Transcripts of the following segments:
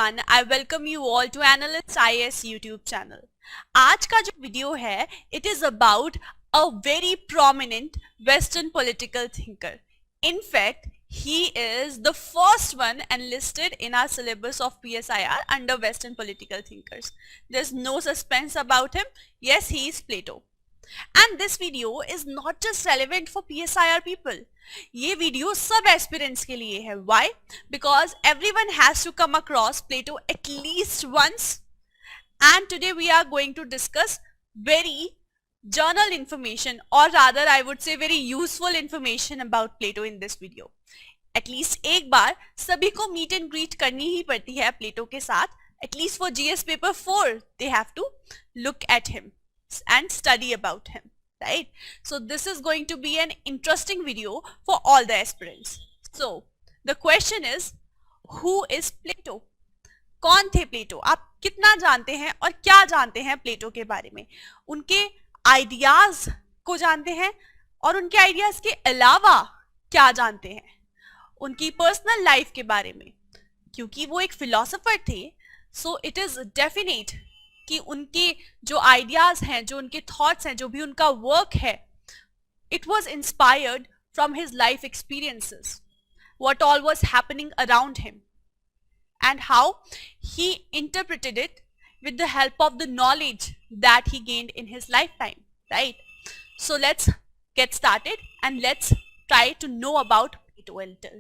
everyone, I welcome you all to Analyst Ias YouTube channel. आज का जो video है, it is about a very prominent Western political thinker. In fact, he is the first one enlisted in our syllabus of PSIR under Western political thinkers. There's no suspense about him. Yes, he is Plato. And this video is not just relevant for PSIR people. ये video सब aspirants के लिए है. Why? Because everyone has to come across Plato at least once. And today we are going to discuss very journal information, or rather I would say very useful information about Plato in this video. At least एक बार सभी को meet and greet करनी ही पड़ती है प्लेटो के साथ. At least for GS paper 4 they have to look at him and study about him, right? So this is going to be an interesting video for all the aspirants. So the question is, who is Plato? कौन थे प्लेटो? आप कितना जानते हैं और क्या जानते हैं प्लेटो के बारे में? उनके आइडियाज को जानते हैं और उनके आइडियाज के अलावा क्या जानते हैं? उनकी पर्सनल लाइफ के बारे में, क्योंकि वो एक फिलोसोफर थे, सो इट इज डेफिनेट कि उनके जो आइडियाज हैं, जो उनके थॉट्स हैं, जो भी उनका वर्क है, it was inspired from his life experiences, what all was happening around him and how he interpreted it with the help of the knowledge that he gained in his lifetime, right? So let's get started and let's try to know about Plato a little.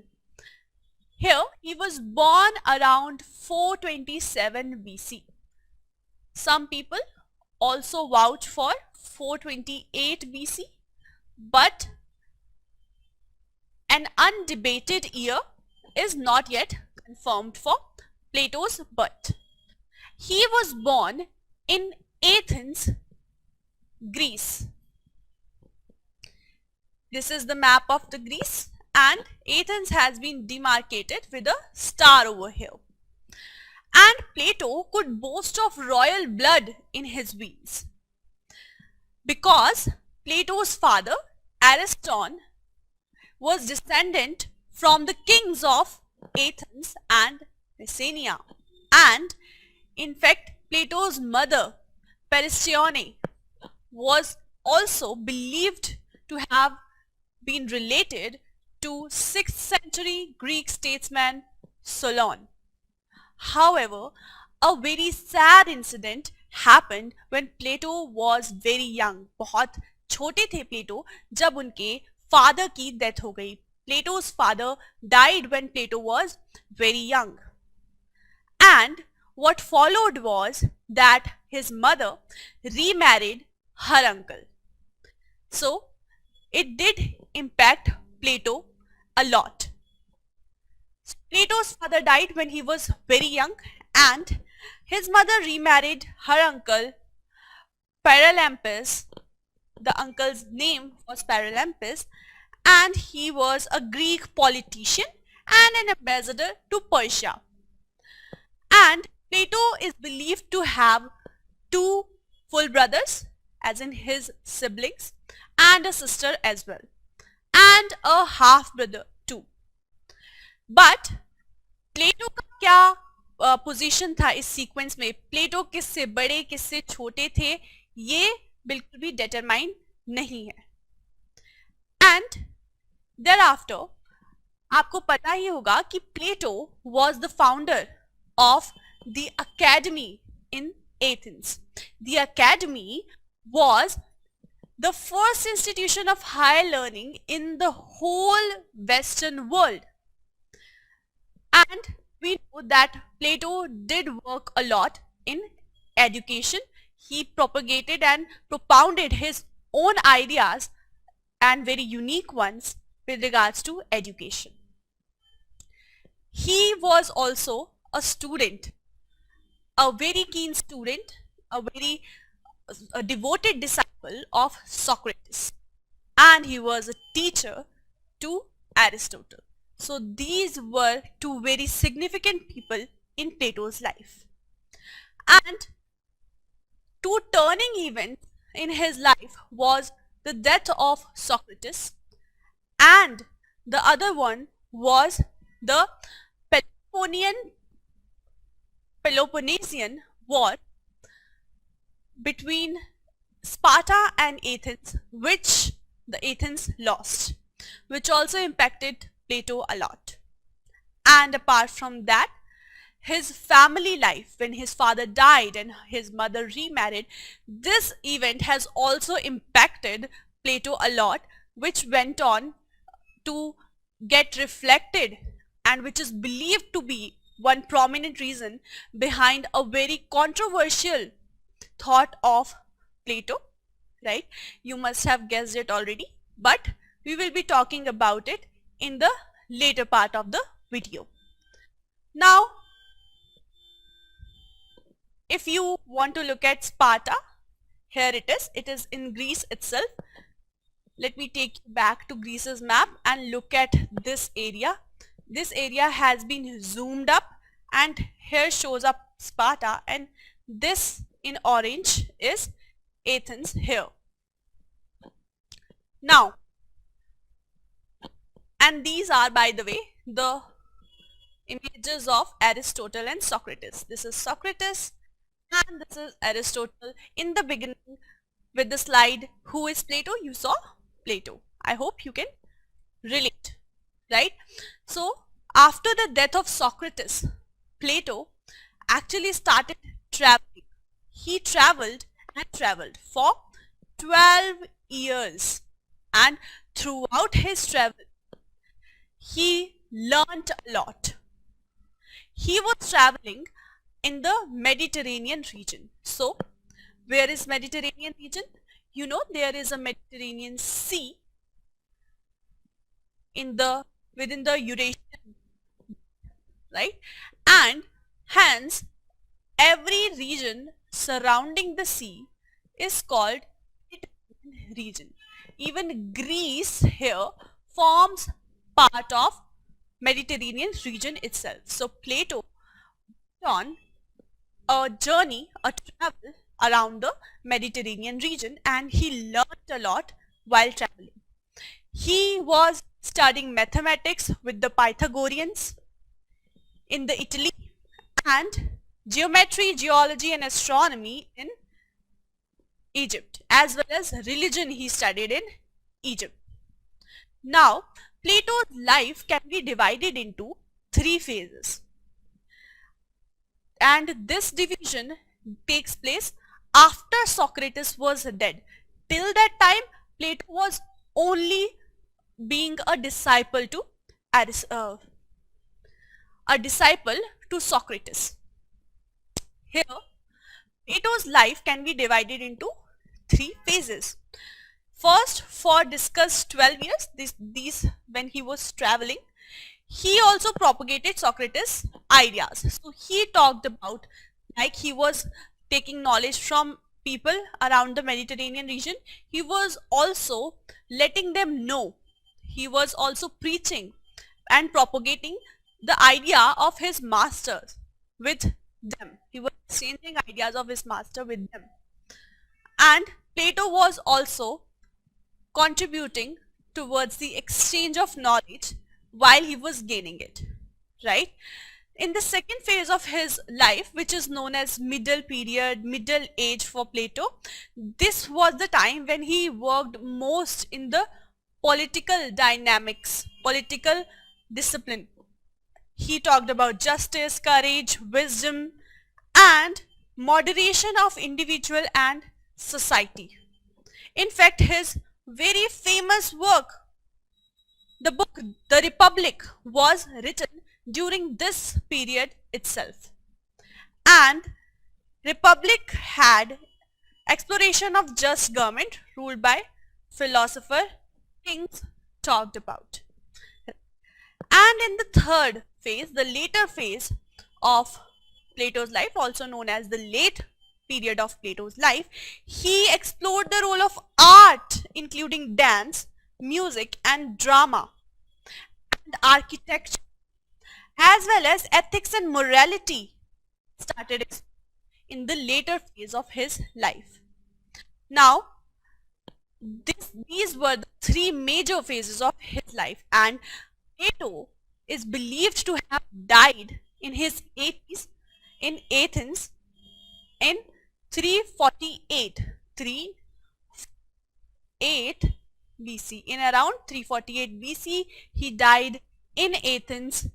Here he was born around 427 BC. Some people also vouch for 428 BC, but an undebated year is not yet confirmed for Plato's birth. He was born in Athens, Greece. This is the map of the Greece, and Athens has been demarcated with a star over here. And Plato could boast of royal blood in his veins because Plato's father, Ariston, was descendant from the kings of Athens and Messenia. And in fact, Plato's mother, Perictione, was also believed to have been related to 6th century Greek statesman Solon. However, a very sad incident happened when Plato was very young. बहुत छोटे थे प्लेटो जब उनके father की death हो गई. Plato's father died when Plato was very young. And what followed was that his mother remarried her uncle. So it did impact Plato a lot. Plato's father died when he was very young, and his mother remarried her uncle Paralampas. The uncle's name was Paralampas, and he was a Greek politician and an ambassador to Persia. And Plato is believed to have 2 full brothers, as in his siblings, and a sister as well, and a half brother too. But Plato का क्या position था इस sequence में? प्लेटो किससे बड़े किससे छोटे थे, ये बिल्कुल भी डिटरमाइन नहीं है. एंड देयर आफ्टर आपको पता ही होगा कि Plato was the founder of the Academy in Athens. The Academy was the first institution of higher learning in the whole western world. And we know that Plato did work a lot in education. He propagated and propounded his own ideas, and very unique ones, with regards to education. He was also a student, a very keen student, a devoted disciple of Socrates, and he was a teacher to Aristotle. So these were 2 very significant people in Plato's life. And 2 turning events in his life was the death of Socrates, and the other one was the Peloponnesian Peloponnesian War between Sparta and Athens, which the Athens lost, which also impacted Plato a lot. And apart from that, his family life, when his father died and his mother remarried, this event has also impacted Plato a lot, which went on to get reflected and which is believed to be one prominent reason behind a very controversial thought of Plato, right? You must have guessed it already, but we will be talking about it in the later part of the video. Now, if you want to look at Sparta, here it is in Greece itself. Let me take you back to Greece's map and look at this area. This area has been zoomed up and here shows up Sparta, and this in orange is Athens here. Now, and these are, by the way, the images of Aristotle and Socrates. This is Socrates and this is Aristotle. In the beginning with the slide, who is Plato? You saw Plato. I hope you can relate, right? So after the death of Socrates, Plato actually started traveling. He traveled and traveled for 12 years, and throughout his travel he learned a lot. He was traveling in the Mediterranean region. So where is Mediterranean region? You know, there is a Mediterranean Sea within the Eurasian, right? And hence every region surrounding the sea is called Mediterranean region. Even Greece here forms part of Mediterranean region itself. So Plato went on a journey, a travel around the Mediterranean region, and he learned a lot while traveling. He was studying mathematics with the Pythagoreans in the Italy, and geometry, geology and astronomy in Egypt, as well as religion he studied in Egypt. Now, Plato's life can be divided into 3 phases, and this division takes place after Socrates was dead. Till that time, Plato was only being a disciple to Socrates. Here, Plato's life can be divided into 3 phases. First, for discussed 12 years, these when he was traveling, he also propagated Socrates' ideas. So he talked about, like, he was taking knowledge from people around the Mediterranean region. He was also letting them know. He was also preaching and propagating the idea of his masters with them. He was exchanging ideas of his master with them. And Plato was also contributing towards the exchange of knowledge while he was gaining it, right? In the second phase of his life, which is known as middle period, middle age for Plato, this was the time when he worked most in the political dynamics, political discipline. He talked about justice, courage, wisdom, and moderation of individual and society. In fact, his very famous work, the book The Republic, was written during this period itself. And Republic had exploration of just government ruled by philosopher kings talked about. And in the third phase, the later phase of Plato's life, also known as the late period of Plato's life, he explored the role of art, including dance, music and drama, and architecture, as well as ethics and morality started in the later phase of his life. Now, these were the 3 major phases of his life, and Plato is believed to have died in his 80s in Athens in 348 BC. In around 348 BC, he died in Athens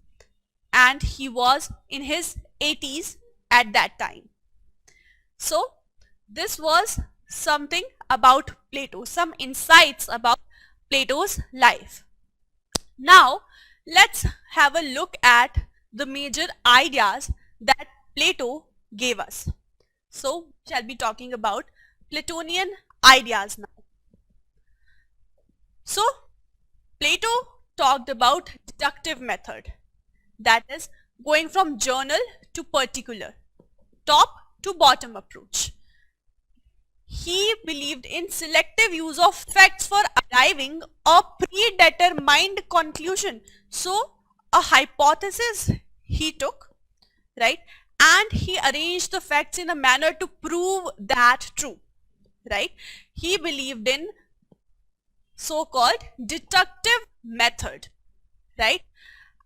and he was in his 80s at that time. So this was something about Plato, some insights about Plato's life. Now let's have a look at the major ideas that Plato gave us. So we shall be talking about Platonian ideas now. So Plato talked about deductive method, that is going from general to particular, top to bottom approach. He believed in selective use of facts for arriving a predetermined conclusion. So a hypothesis he took, right, and he arranged the facts in a manner to prove that true, right. He believed in so-called deductive method, right,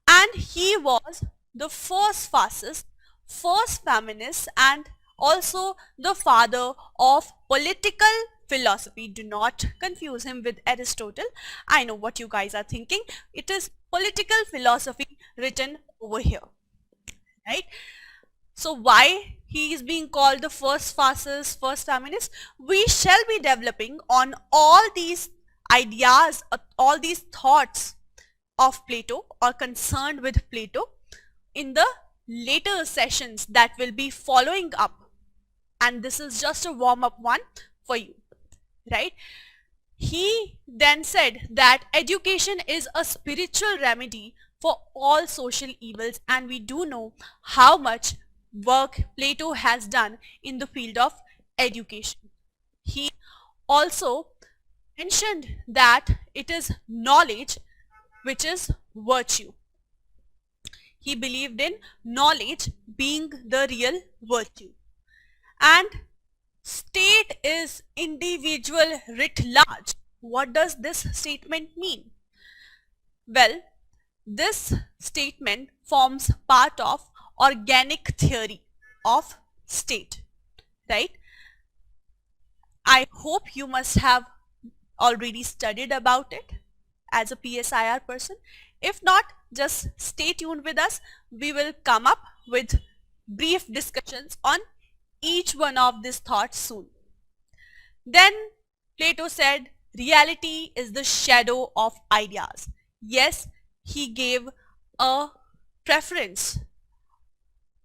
and he was the first fascist, first feminist, and also the father of political philosophy. Do not confuse him with Aristotle. I know what you guys are thinking. It is political philosophy written over here, right? So why he is being called the first fascist, first feminist? We shall be developing on all these ideas, all these thoughts of Plato or concerned with Plato in the later sessions that will be following up, and this is just a warm-up one for you, right? He then said that education is a spiritual remedy for all social evils, and we do know how much work Plato has done in the field of education. He also mentioned that it is knowledge which is virtue. He believed in knowledge being the real virtue. And state is individual writ large. What does this statement mean? Well, this statement forms part of organic theory of state, right? I hope you must have already studied about it as a PSIR person. If not, just stay tuned with us. We will come up with brief discussions on each one of these thoughts soon. Then Plato said reality is the shadow of ideas. Yes, he gave a preference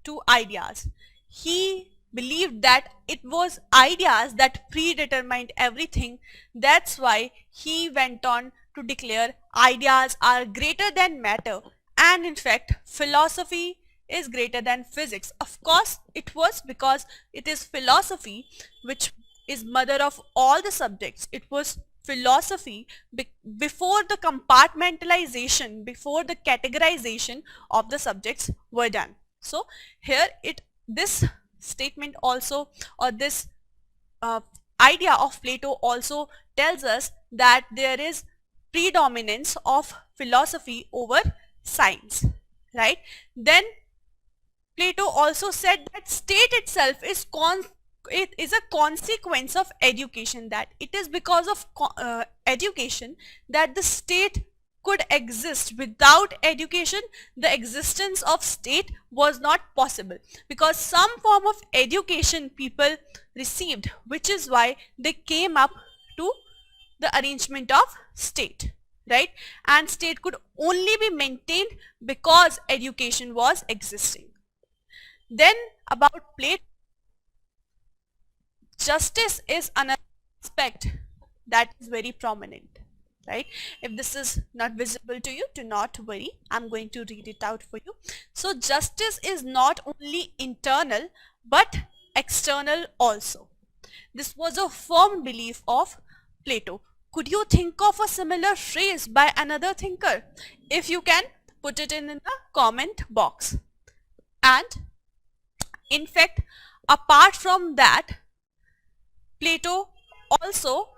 to ideas. He believed that it was ideas that predetermined everything. That's why he went on to declare ideas are greater than matter, and in fact philosophy is greater than physics. Of course it was because it is philosophy which is mother of all the subjects. It was philosophy before the compartmentalization, before the categorization of the subjects were done. So here this statement also, or this idea of Plato also tells us that there is predominance of philosophy over science, right? Then Plato also said that state itself is a consequence of education, that it is because of education that the state could exist. Without education, the existence of state was not possible, because some form of education people received, which is why they came up to the arrangement of state, right? And state could only be maintained because education was existing. Then about Plato, justice is another aspect that is very prominent, right? If this is not visible to you, do not worry, I'm going to read it out for you. So justice is not only internal but external also. This was a firm belief of Plato. Could you think of a similar phrase by another thinker? If you can, put it in the comment box. And in fact, apart from that, Plato also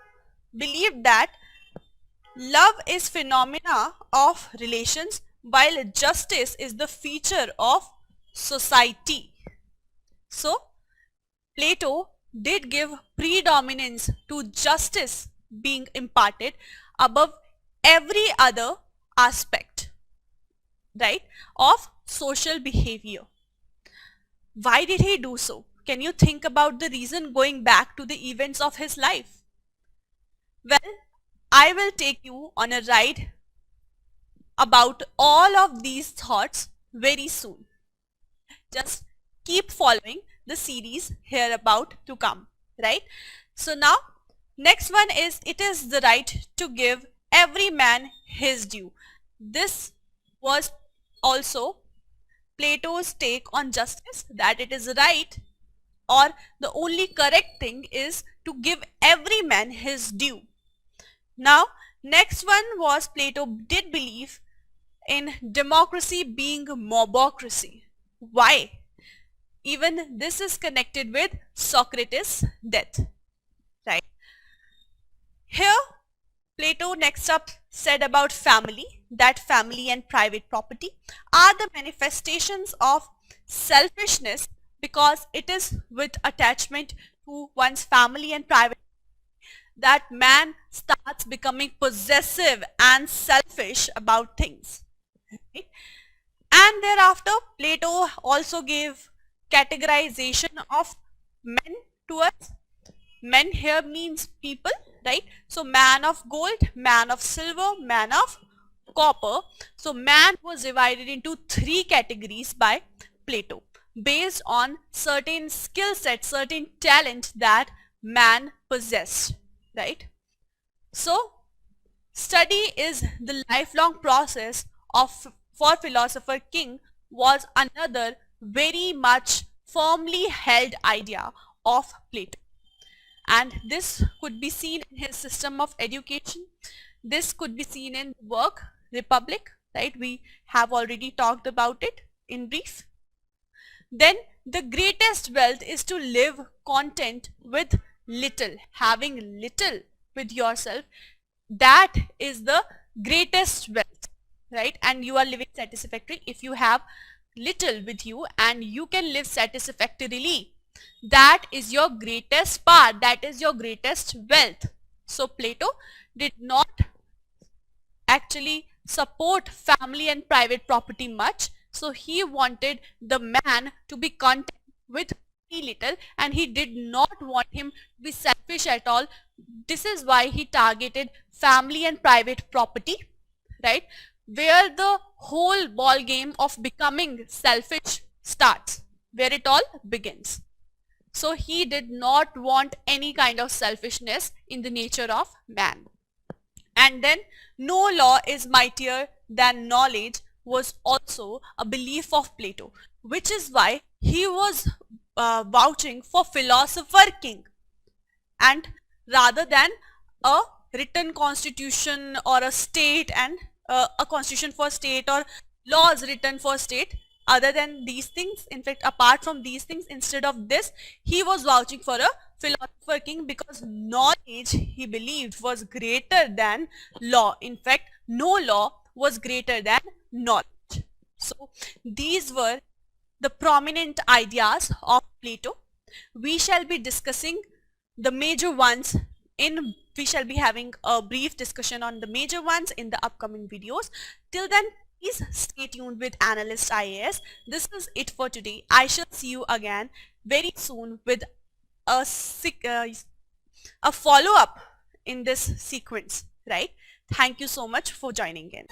believed that love is phenomena of relations, while justice is the feature of society. So Plato did give predominance to justice being imparted above every other aspect, right, of social behavior. Why did he do so? Can you think about the reason going back to the events of his life? Well, I will take you on a ride about all of these thoughts very soon. Just keep following the series here about to come, right? So now, next one is, it is the right to give every man his due. This was also Plato's take on justice, that it is right, or the only correct thing is to give every man his due. Now, next one was, Plato did believe in democracy being mobocracy. Why? Even this is connected with Socrates' death, right? Here, Plato next up said about family, that family and private property are the manifestations of selfishness, because it is with attachment to one's family and private that man starts becoming possessive and selfish about things, right? And thereafter, Plato also gave categorization of men to us. Men here means people, right? So man of gold, man of silver, man of copper. So man was divided into three categories by Plato based on certain skill sets, certain talent that man possessed, right? So study is the lifelong process of, for philosopher king, was another very much firmly held idea of Plato. And this could be seen in his system of education. This could be seen in work, Republic, right? We have already talked about it in brief. Then the greatest wealth is to live content with little, having little with yourself. That is the greatest wealth, right? And you are living satisfactory if you have little with you and you can live satisfactorily. That is your greatest part, that is your greatest wealth. So Plato did not actually support family and private property much. So he wanted the man to be content with very little, and he did not want him to be selfish at all. This is why he targeted family and private property, right, where the whole ball game of becoming selfish starts, where it all begins. So he did not want any kind of selfishness in the nature of man. And then no law is mightier than knowledge was also a belief of Plato, which is why he was vouching for philosopher king, and rather than a written constitution or a state, and a constitution for state or laws written for state. Other than these things, in fact apart from these things, instead of this, he was vouching for a philosopher king, because knowledge, he believed, was greater than law. In fact, no law was greater than knowledge. So these were the prominent ideas of Plato. We shall be discussing the major ones we shall be having a brief discussion on the major ones in the upcoming videos. Till then, please stay tuned with Analyst Ias. This is it for today. I shall see you again very soon with a follow-up in this sequence, right? Thank you so much for joining in.